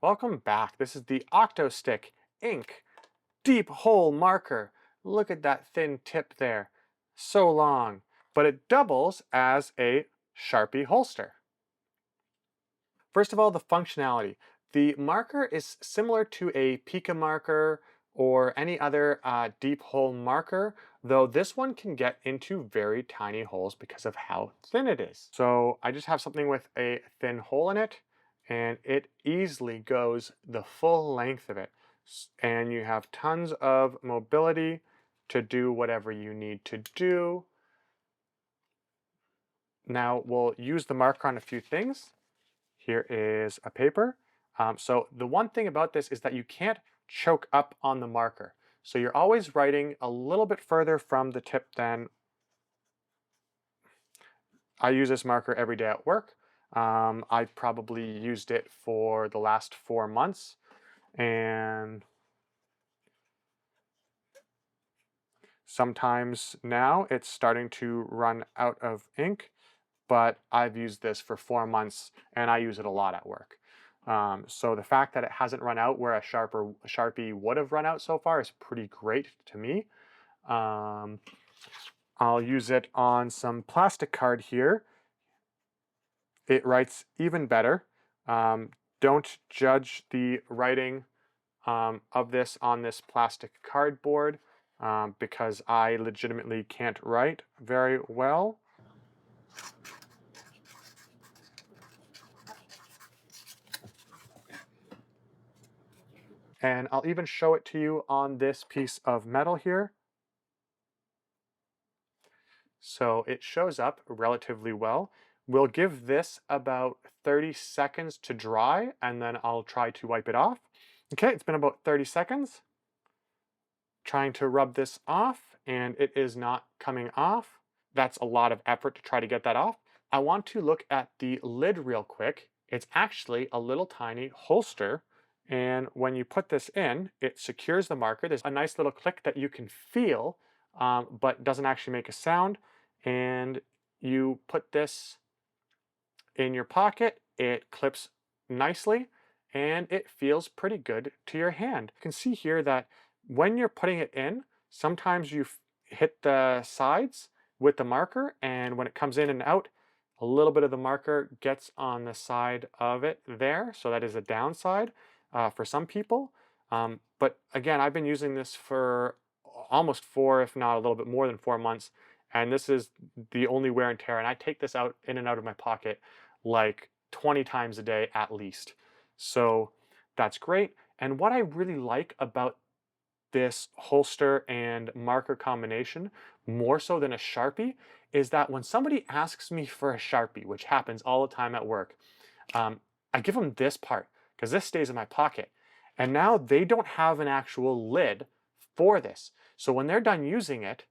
Welcome back. This is the OctoStik ink deep hole marker. Look at that thin tip there. So long. But it doubles as a Sharpie holster. First of all, the functionality. The marker is similar to a Pica marker or any other deep hole marker, though this one can get into very tiny holes because of how thin it is. So I just have something with a thin hole in it, and it easily goes the full length of it. And you have tons of mobility to do whatever you need to do. Now we'll use the marker on a few things. Here is a paper. So the one thing about this is that you can't choke up on the marker. So you're always writing a little bit further from the tip than I use this marker every day at work. I've probably used it for the last 4 months, and sometimes now it's starting to run out of ink, but I've used this for 4 months and I use it a lot at work. So the fact that it hasn't run out where a Sharpie would have run out so far is pretty great to me. I'll use it on some plastic card here. It writes even better. Don't judge the writing of this on this plastic cardboard because I legitimately can't write very well. And I'll even show it to you on this piece of metal here. So it shows up relatively well. We'll give this about 30 seconds to dry, and then I'll try to wipe it off. Okay, it's been about 30 seconds. Trying to rub this off, and it is not coming off. That's a lot of effort to try to get that off. I want to look at the lid real quick. It's actually a little tiny holster, and when you put this in, it secures the marker. There's a nice little click that you can feel, but doesn't actually make a sound. And you put this in your pocket, it clips nicely, and it feels pretty good to your hand. You can see here that when you're putting it in, sometimes you hit the sides with the marker, and when it comes in and out, a little bit of the marker gets on the side of it there, so that is a downside for some people. But again, I've been using this for almost 4, if not a little bit more than 4 months, and this is the only wear and tear, and I take this out in and out of my pocket like 20 times a day at least. So that's great. And what I really like about this holster and marker combination, more so than a Sharpie, is that when somebody asks me for a Sharpie, which happens all the time at work, I give them this part because this stays in my pocket. And now they don't have an actual lid for this. So when they're done using it,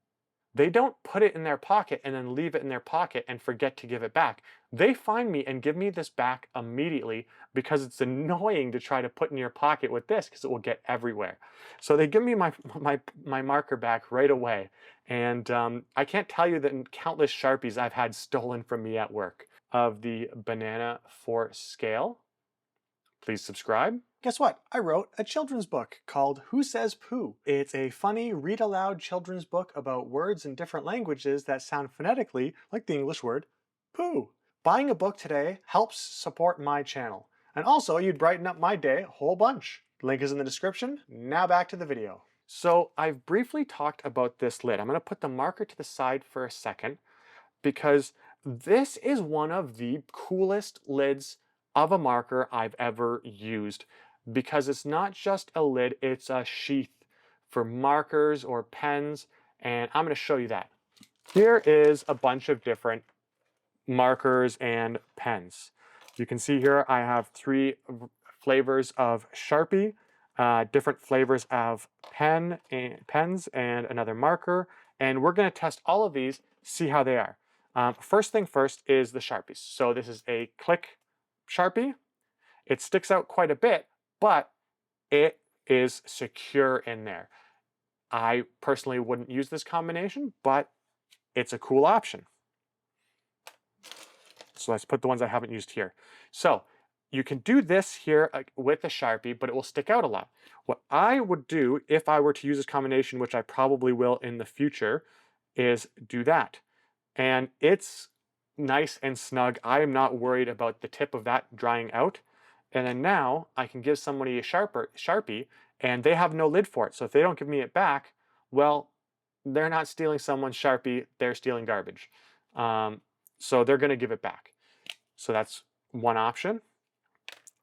they don't put it in their pocket and then leave it in their pocket and forget to give it back. They find me and give me this back immediately because it's annoying to try to put in your pocket with this because it will get everywhere. So they give me my marker back right away. And I can't tell you the countless Sharpies I've had stolen from me at work. Of the banana for scale, please subscribe. Guess what? I wrote a children's book called Who Says Pooh? It's a funny read-aloud children's book about words in different languages that sound phonetically like the English word poo. Buying a book today helps support my channel. And also, you'd brighten up my day a whole bunch. Link is in the description. Now back to the video. So I've briefly talked about this lid. I'm going to put the marker to the side for a second because this is one of the coolest lids of a marker I've ever used, because it's not just a lid, it's a sheath for markers or pens, and I'm going to show you that. Here is a bunch of different markers and pens. You can see here I have 3 flavors of Sharpie, different flavors of pens and another marker, and we're going to test all of these, see how they are. First thing first is the Sharpies. So this is a click Sharpie. It sticks out quite a bit, but it is secure in there. I personally wouldn't use this combination, but it's a cool option. So let's put the ones I haven't used here. So you can do this here with a Sharpie, but it will stick out a lot. What I would do if I were to use this combination, which I probably will in the future, is do that. And it's nice and snug. I am not worried about the tip of that drying out. And then now I can give somebody a Sharpie and they have no lid for it. So if they don't give me it back, well, they're not stealing someone's Sharpie, they're stealing garbage. So they're gonna give it back. So that's one option.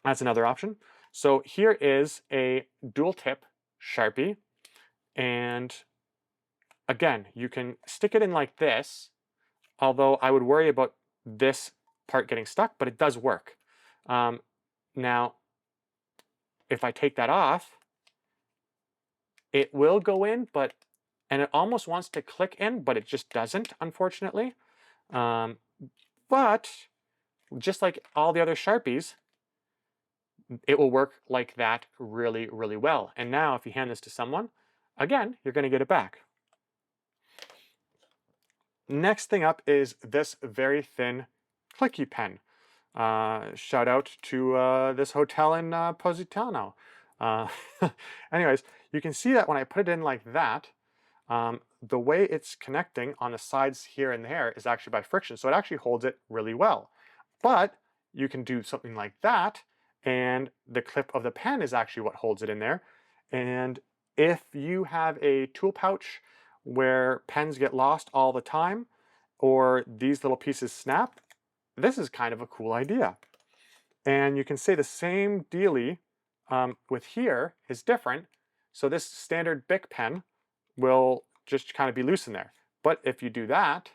That's another option. So here is a dual tip Sharpie. And again, you can stick it in like this, although I would worry about this part getting stuck, but it does work. Now, if I take that off, it will go in, and it almost wants to click in, but it just doesn't, unfortunately. But just like all the other Sharpies, it will work like that really, really well. And now if you hand this to someone, again, you're going to get it back. Next thing up is this very thin clicky pen. Shout out to this hotel in Positano. Anyways, you can see that when I put it in like that, the way it's connecting on the sides here and there is actually by friction. So it actually holds it really well. But you can do something like that, and the clip of the pen is actually what holds it in there. And if you have a tool pouch where pens get lost all the time, or these little pieces snap, this is kind of a cool idea. And you can say the same dealy with here is different. So this standard Bic pen will just kind of be loose in there. But if you do that,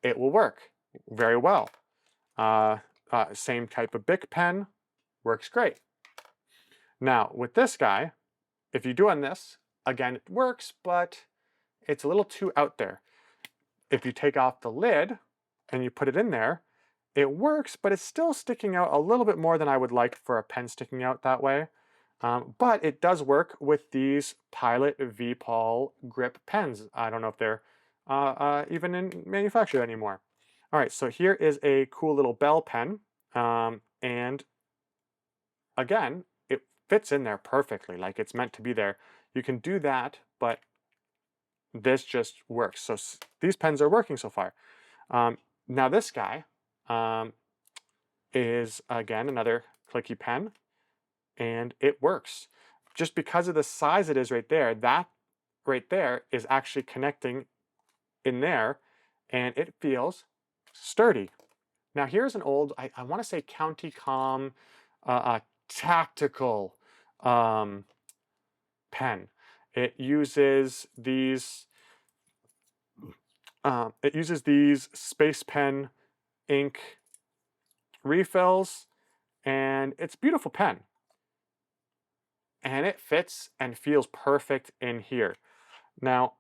it will work very well. Same type of Bic pen, works great. Now with this guy, if you do on this, again, it works, but it's a little too out there. If you take off the lid and you put it in there, it works, but it's still sticking out a little bit more than I would like for a pen sticking out that way. But it does work with these Pilot V-Pol grip pens. I don't know if they're even in manufacture anymore. All right, so here is a cool little bell pen. And again, it fits in there perfectly, like it's meant to be there. You can do that, but this just works. So these pens are working so far. Now this guy is, again, another clicky pen, and it works. Just because of the size it is right there, that right there is actually connecting in there, and it feels sturdy. Now here's an old, I want to say County Com tactical pen. It uses these Space Pen ink refills, and it's a beautiful pen. And it fits and feels perfect in here. Now,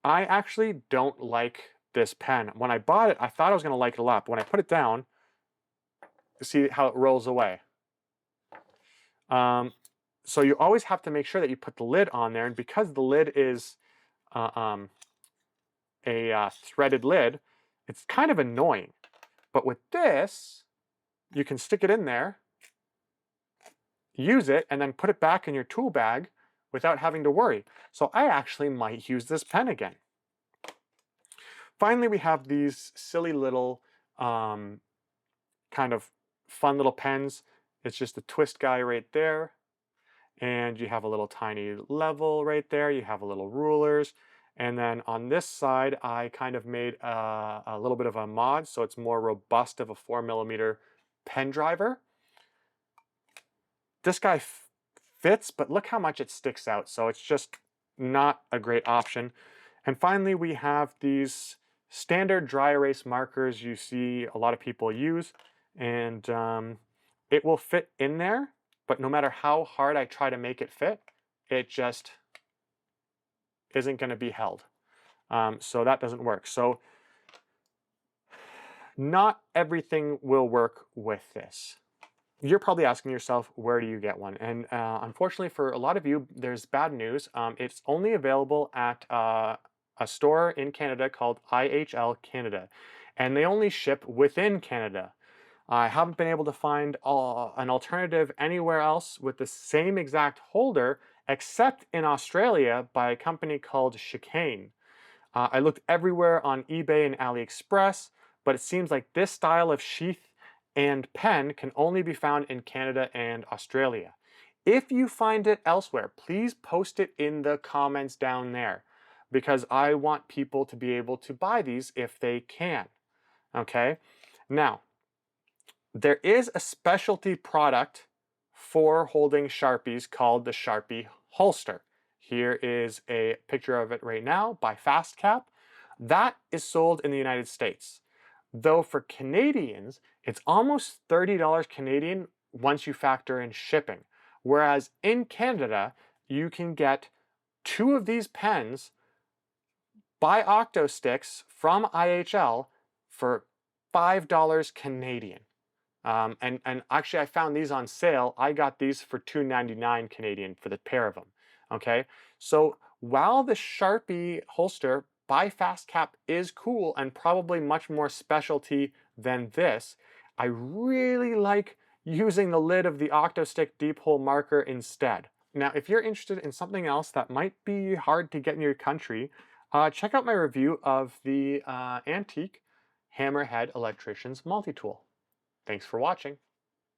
I actually don't like this pen. When I bought it, I thought I was going to like it a lot, but when I put it down, see how it rolls away. So you always have to make sure that you put the lid on there, and because the lid is a threaded lid, it's kind of annoying. But with this, you can stick it in there, use it, and then put it back in your tool bag without having to worry. So I actually might use this pen again. Finally, we have these silly little kind of fun little pens. It's just a twist guy right there. And you have a little tiny level right there. You have a little rulers. And then on this side, I kind of made a little bit of a mod, so it's more robust of a 4mm pen driver. This guy fits, but look how much it sticks out. So it's just not a great option. And finally, we have these standard dry erase markers you see a lot of people use. And it will fit in there, but no matter how hard I try to make it fit, it just isn't going to be held. So that doesn't work. So not everything will work with this. You're probably asking yourself, where do you get one? And unfortunately for a lot of you, there's bad news. It's only available at a store in Canada called IHL Canada, and they only ship within Canada. I haven't been able to find an alternative anywhere else with the same exact holder except in Australia by a company called Chicane. I looked everywhere on eBay and AliExpress, but it seems like this style of sheath and pen can only be found in Canada and Australia. If you find it elsewhere, please post it in the comments down there because I want people to be able to buy these if they can. Okay? Now, there is a specialty product for holding Sharpies called the Sharpie holster. Here is a picture of it right now by FastCap. That is sold in the United States. Though for Canadians, it's almost $30 Canadian once you factor in shipping. Whereas in Canada, you can get 2 of these pens by OctoStiks from IHL for $5 Canadian. And actually, I found these on sale. I got these for $2.99 Canadian for the pair of them. Okay, so while the Sharpie holster by FastCap is cool and probably much more specialty than this, I really like using the lid of the OctoStik deep hole marker instead. Now, if you're interested in something else that might be hard to get in your country, check out my review of the antique Hammerhead Electrician's Multi-Tool. Thanks for watching.